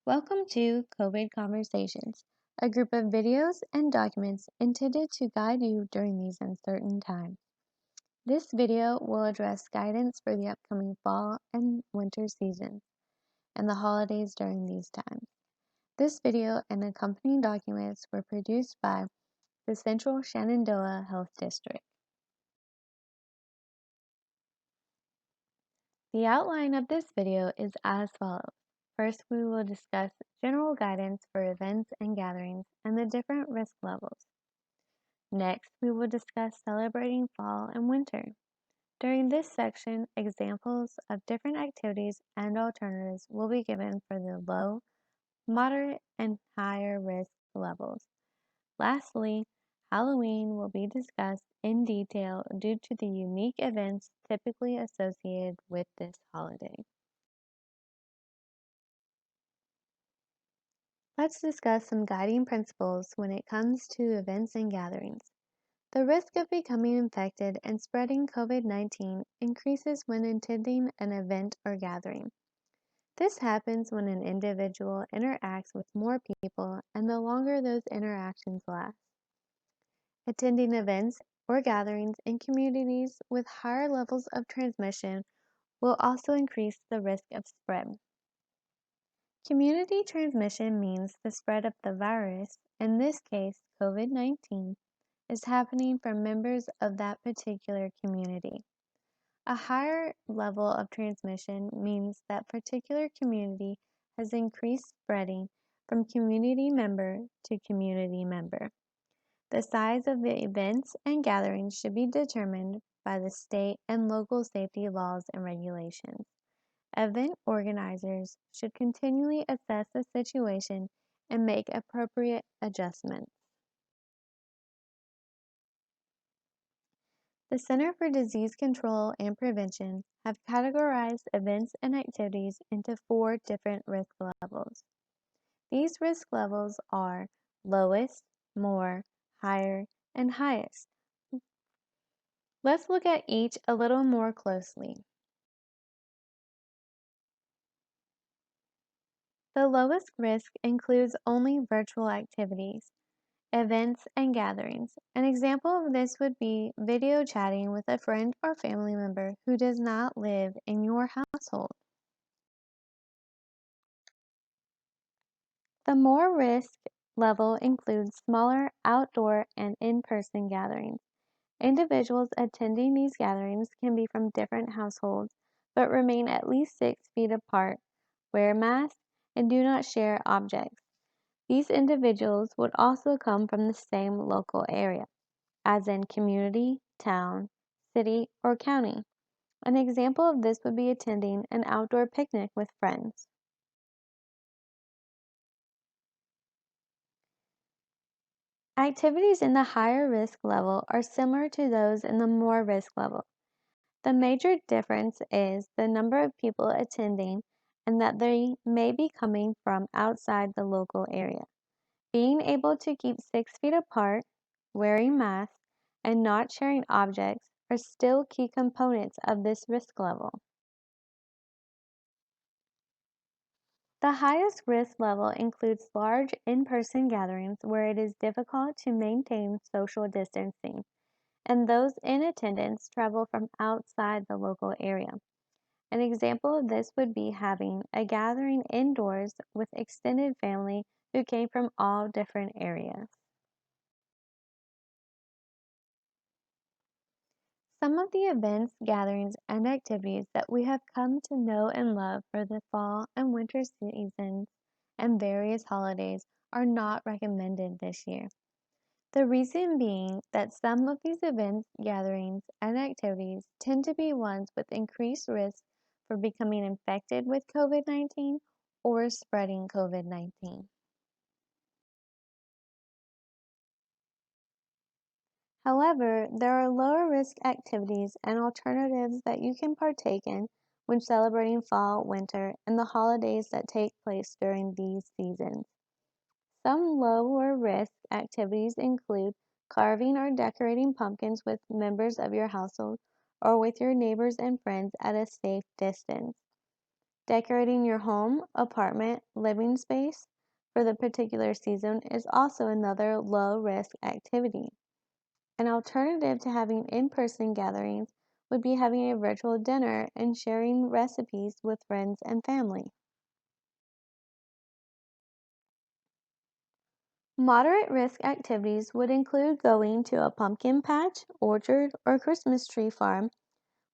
Welcome to COVID Conversations, a group of videos and documents intended to guide you during these uncertain times. This video will address guidance for the upcoming fall and winter seasons and the holidays during these times. This video and accompanying documents were produced by the Central Shenandoah Health District. The outline of this video is as follows. First, we will discuss general guidance for events and gatherings and the different risk levels. Next, we will discuss celebrating fall and winter. During this section, examples of different activities and alternatives will be given for the low, moderate, and higher risk levels. Lastly, Halloween will be discussed in detail due to the unique events typically associated with this holiday. Let's discuss some guiding principles when it comes to events and gatherings. The risk of becoming infected and spreading COVID-19 increases when attending an event or gathering. This happens when an individual interacts with more people and the longer those interactions last. Attending events or gatherings in communities with higher levels of transmission will also increase the risk of spread. Community transmission means the spread of the virus, in this case COVID-19, is happening from members of that particular community. A higher level of transmission means that particular community has increased spreading from community member to community member. The size of the events and gatherings should be determined by the state and local safety laws and regulations. Event organizers should continually assess the situation and make appropriate adjustments. The Center for Disease Control and Prevention have categorized events and activities into 4 different risk levels. These risk levels are lowest, more, higher, and highest. Let's look at each a little more closely. The lowest risk includes only virtual activities, events, and gatherings. An example of this would be video chatting with a friend or family member who does not live in your household. The more risk level includes smaller outdoor and in-person gatherings. Individuals attending these gatherings can be from different households, but remain at least 6 feet apart, wear masks, and do not share objects. These individuals would also come from the same local area, as in community, town, city, or county. An example of this would be attending an outdoor picnic with friends. Activities in the higher risk level are similar to those in the more risk level. The major difference is the number of people attending and that they may be coming from outside the local area. Being able to keep 6 feet apart, wearing masks, and not sharing objects are still key components of this risk level. The highest risk level includes large in-person gatherings where it is difficult to maintain social distancing, and those in attendance travel from outside the local area. An example of this would be having a gathering indoors with extended family who came from all different areas. Some of the events, gatherings, and activities that we have come to know and love for the fall and winter seasons and various holidays are not recommended this year. The reason being that some of these events, gatherings, and activities tend to be ones with increased risk for becoming infected with COVID-19 or spreading COVID-19. However, there are lower risk activities and alternatives that you can partake in when celebrating fall, winter, and the holidays that take place during these seasons. Some lower risk activities include carving or decorating pumpkins with members of your household or with your neighbors and friends at a safe distance. Decorating your home, apartment, living space for the particular season is also another low-risk activity. An alternative to having in-person gatherings would be having a virtual dinner and sharing recipes with friends and family. Moderate risk activities would include going to a pumpkin patch, orchard, or Christmas tree farm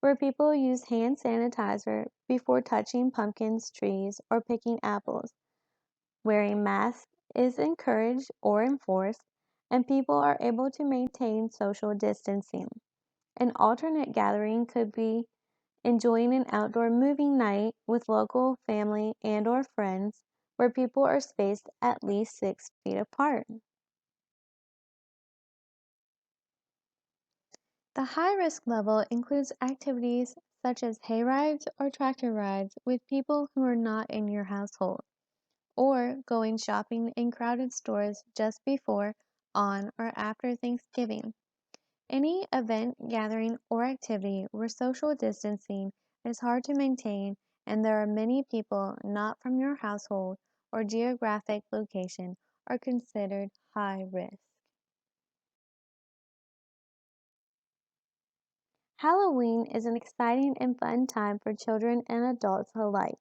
where people use hand sanitizer before touching pumpkins, trees, or picking apples. Wearing masks is encouraged or enforced, and people are able to maintain social distancing. An alternate gathering could be enjoying an outdoor movie night with local family and/or friends where people are spaced at least 6 feet apart. The high risk level includes activities such as hay rides or tractor rides with people who are not in your household, or going shopping in crowded stores just before, on, or after Thanksgiving. Any event, gathering, or activity where social distancing is hard to maintain and there are many people not from your household or geographic location are considered high risk. Halloween is an exciting and fun time for children and adults alike,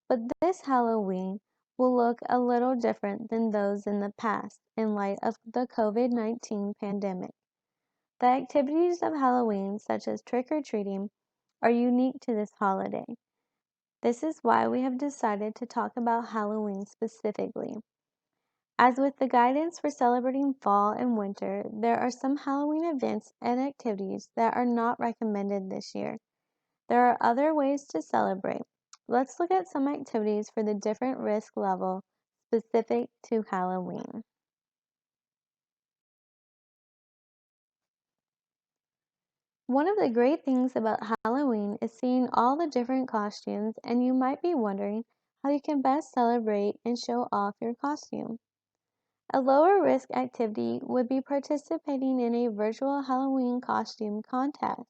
but this Halloween will look a little different than those in the past in light of the COVID-19 pandemic. The activities of Halloween, such as trick-or-treating, are unique to this holiday. This is why we have decided to talk about Halloween specifically. As with the guidance for celebrating fall and winter, there are some Halloween events and activities that are not recommended this year. There are other ways to celebrate. Let's look at some activities for the different risk level specific to Halloween. One of the great things about Halloween is seeing all the different costumes, and you might be wondering how you can best celebrate and show off your costume. A lower risk activity would be participating in a virtual Halloween costume contest.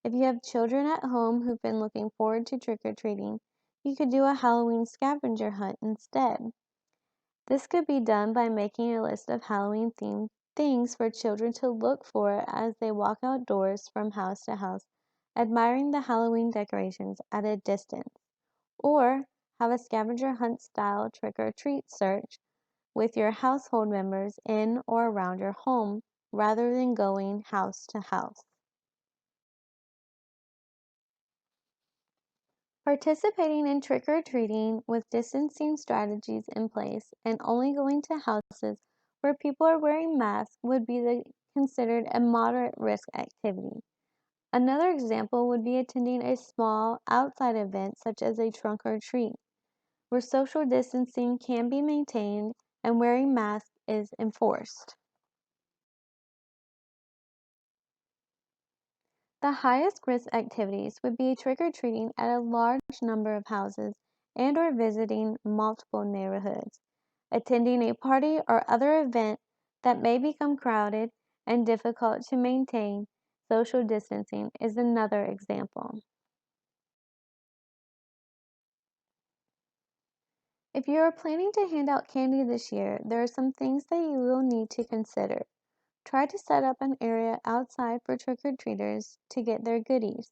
If you have children at home who've been looking forward to trick-or-treating, you could do a Halloween scavenger hunt instead. This could be done by making a list of Halloween-themed things for children to look for as they walk outdoors from house to house, admiring the Halloween decorations at a distance. Or have a scavenger hunt style trick-or-treat search with your household members in or around your home rather than going house to house. Participating in trick-or-treating with distancing strategies in place and only going to houses where people are wearing masks would be considered a moderate risk activity. Another example would be attending a small outside event such as a trunk or treat, where social distancing can be maintained and wearing masks is enforced. The highest risk activities would be trick-or-treating at a large number of houses and/or visiting multiple neighborhoods. Attending a party or other event that may become crowded and difficult to maintain social distancing is another example. If you are planning to hand out candy this year, there are some things that you will need to consider. Try to set up an area outside for trick-or-treaters to get their goodies.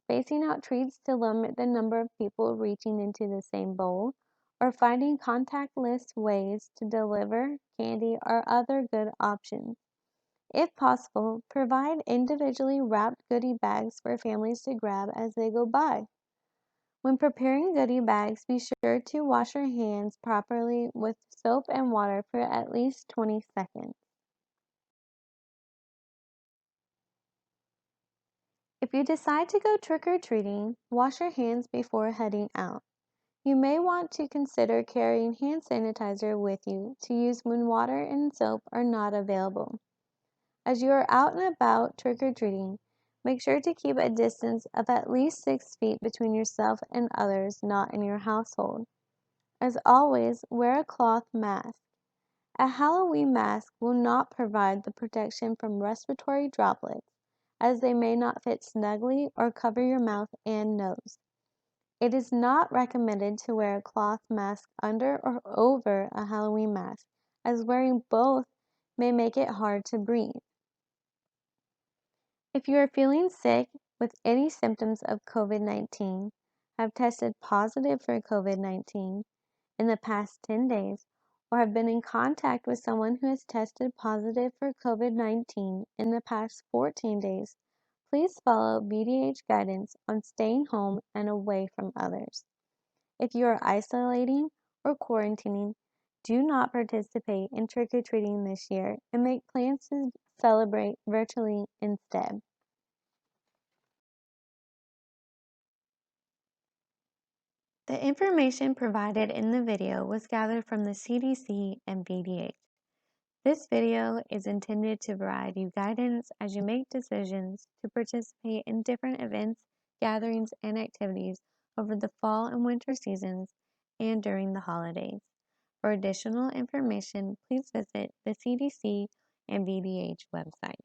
Spacing out treats to limit the number of people reaching into the same bowl, or finding contactless ways to deliver candy are other good options. If possible, provide individually wrapped goodie bags for families to grab as they go by. When preparing goodie bags, be sure to wash your hands properly with soap and water for at least 20 seconds. If you decide to go trick-or-treating, wash your hands before heading out. You may want to consider carrying hand sanitizer with you to use when water and soap are not available. As you are out and about trick-or-treating, make sure to keep a distance of at least 6 feet between yourself and others not in your household. As always, wear a cloth mask. A Halloween mask will not provide the protection from respiratory droplets, as they may not fit snugly or cover your mouth and nose. It is not recommended to wear a cloth mask under or over a Halloween mask, as wearing both may make it hard to breathe. If you are feeling sick with any symptoms of COVID-19, have tested positive for COVID-19 in the past 10 days, or have been in contact with someone who has tested positive for COVID-19 in the past 14 days, please follow VDH guidance on staying home and away from others. If you are isolating or quarantining, do not participate in trick-or-treating this year and make plans to celebrate virtually instead. The information provided in the video was gathered from the CDC and VDH. This video is intended to provide you guidance as you make decisions to participate in different events, gatherings, and activities over the fall and winter seasons and during the holidays. For additional information, please visit the CDC and VDH website.